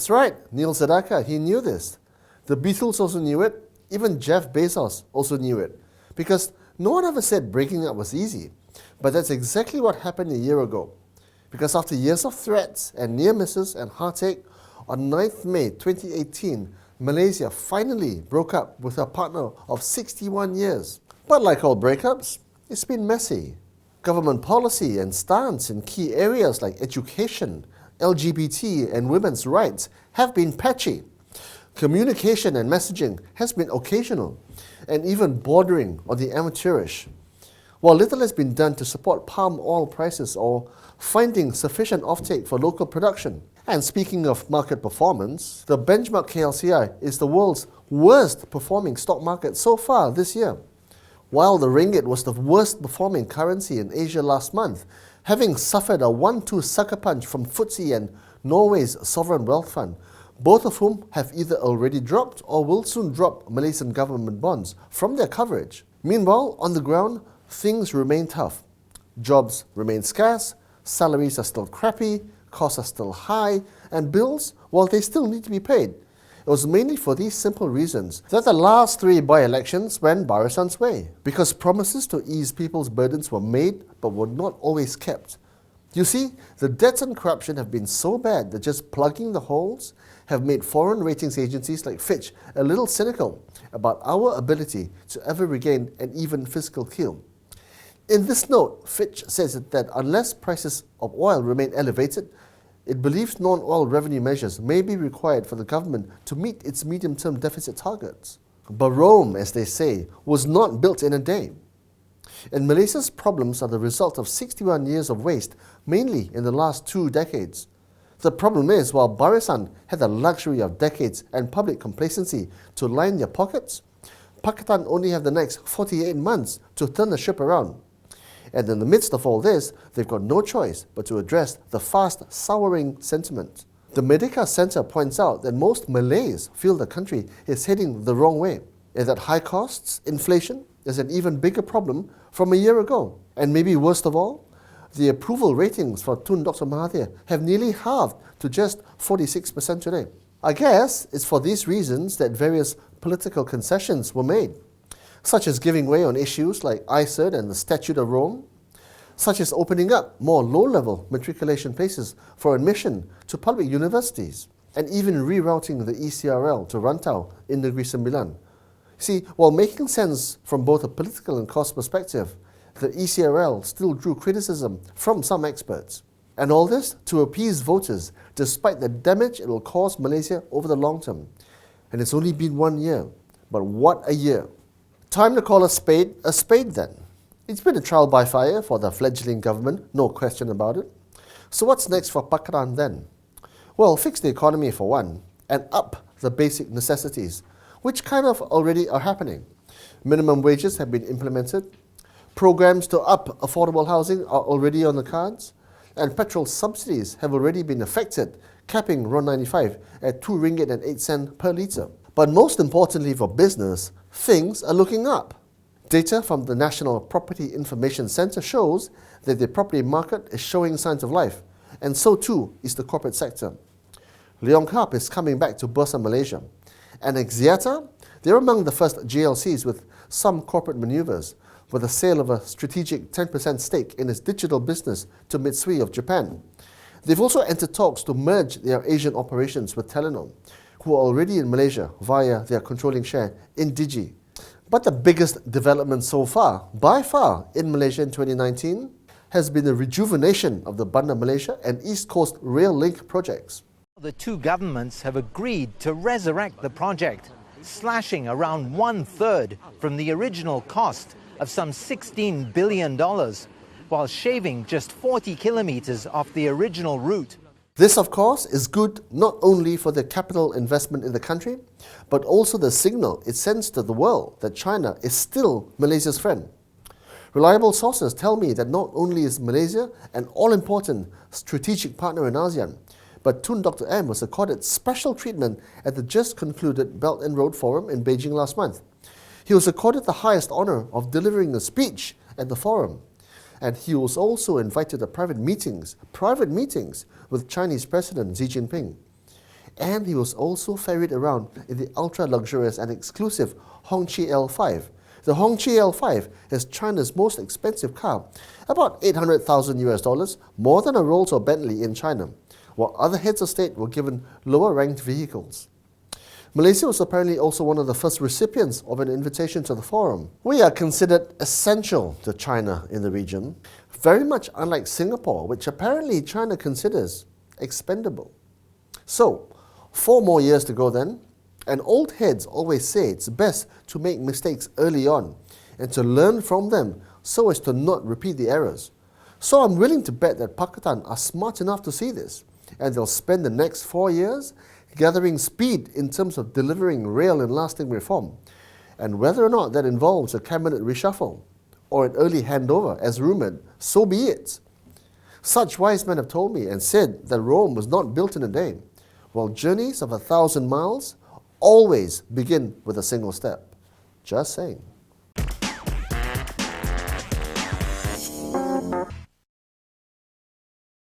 That's right, Neil Sedaka, he knew this. The Beatles also knew it. Even Jeff Bezos also knew it. Because no one ever said breaking up was easy. But that's exactly what happened a year ago. Because after years of threats and near misses and heartache, on 9th May 2018, Malaysia finally broke up with her partner of 61 years. But like all breakups, it's been messy. Government policy and stance in key areas like education, LGBT and women's rights have been patchy. Communication and messaging has been occasional and even bordering on the amateurish. While little has been done to support palm oil prices or finding sufficient offtake for local production. And speaking of market performance, the benchmark KLCI is the world's worst performing stock market so far this year. While the ringgit was the worst performing currency in Asia last month, having suffered a 1-2 sucker punch from FTSE and Norway's sovereign wealth fund, both of whom have either already dropped or will soon drop Malaysian government bonds from their coverage. Meanwhile, on the ground, things remain tough. Jobs remain scarce, salaries are still crappy, costs are still high, and bills, well, they still need to be paid. It was mainly for these simple reasons that the last 3 by-elections went Barisan's way, because promises to ease people's burdens were made but were not always kept. You see, the debts and corruption have been so bad that just plugging the holes have made foreign ratings agencies like Fitch a little cynical about our ability to ever regain an even fiscal keel. In this note, Fitch says that unless prices of oil remain elevated, it believes non-oil revenue measures may be required for the government to meet its medium-term deficit targets. But Rome, as they say, was not built in a day. And Malaysia's problems are the result of 61 years of waste, mainly in the last 2 decades. The problem is, while Barisan had the luxury of decades and public complacency to line their pockets, Pakatan only have the next 48 months to turn the ship around. And in the midst of all this, they've got no choice but to address the fast souring sentiment. The Merdeka Centre points out that most Malays feel the country is heading the wrong way, and that high costs, inflation, is an even bigger problem from a year ago. And maybe worst of all, the approval ratings for Tun Dr. Mahathir have nearly halved to just 46% today. I guess it's for these reasons that various political concessions were made, such as giving way on issues like ICERD and the Statute of Rome, such as opening up more low-level matriculation places for admission to public universities, and even rerouting the ECRL to Rantau in Negeri Sembilan. See, while making sense from both a political and cost perspective, the ECRL still drew criticism from some experts. And all this to appease voters, despite the damage it will cause Malaysia over the long term. And it's only been 1 year, but what a year. Time to call a spade then. It's been a trial by fire for the fledgling government, no question about it. So what's next for Pakatan then? Well, fix the economy for one, and up the basic necessities, which kind of already are happening. Minimum wages have been implemented, programs to up affordable housing are already on the cards, and petrol subsidies have already been affected, capping RON95 at 2 ringgit and 8 cents per litre. But most importantly for business, things are looking up. Data from the National Property Information Centre shows that the property market is showing signs of life, and so too is the corporate sector. Leong Kap is coming back to Bursa Malaysia, and Axiata, they're among the first GLCs with some corporate manoeuvres, with the sale of a strategic 10% stake in its digital business to Mitsui of Japan. They've also entered talks to merge their Asian operations with Telenor, who are already in Malaysia via their controlling share in Digi. But the biggest development so far, by far, in Malaysia in 2019 has been the rejuvenation of the Bandar Malaysia and East Coast Rail Link projects. The two governments have agreed to resurrect the project, slashing around 1/3 from the original cost of some $16 billion, while shaving just 40 kilometers off the original route. This, of course, is good not only for the capital investment in the country, but also the signal it sends to the world that China is still Malaysia's friend. Reliable sources tell me that not only is Malaysia an all-important strategic partner in ASEAN, but Tun Dr. M was accorded special treatment at the just concluded Belt and Road Forum in Beijing last month. He was accorded the highest honor of delivering a speech at the forum. And he was also invited to private meetings with Chinese President Xi Jinping. And he was also ferried around in the ultra-luxurious and exclusive Hongqi L5. The Hongqi L5 is China's most expensive car, about $800,000 more than a Rolls or Bentley in China, while other heads of state were given lower-ranked vehicles. Malaysia was apparently also one of the first recipients of an invitation to the forum. We are considered essential to China in the region, very much unlike Singapore, which apparently China considers expendable. So, 4 more years to go then, and old heads always say it's best to make mistakes early on and to learn from them so as to not repeat the errors. So I'm willing to bet that Pakatan are smart enough to see this, and they'll spend the next 4 years gathering speed in terms of delivering real and lasting reform. And whether or not that involves a cabinet reshuffle or an early handover, as rumoured, so be it. Such wise men have told me and said that Rome was not built in a day, while journeys of 1,000 miles always begin with a single step. Just saying.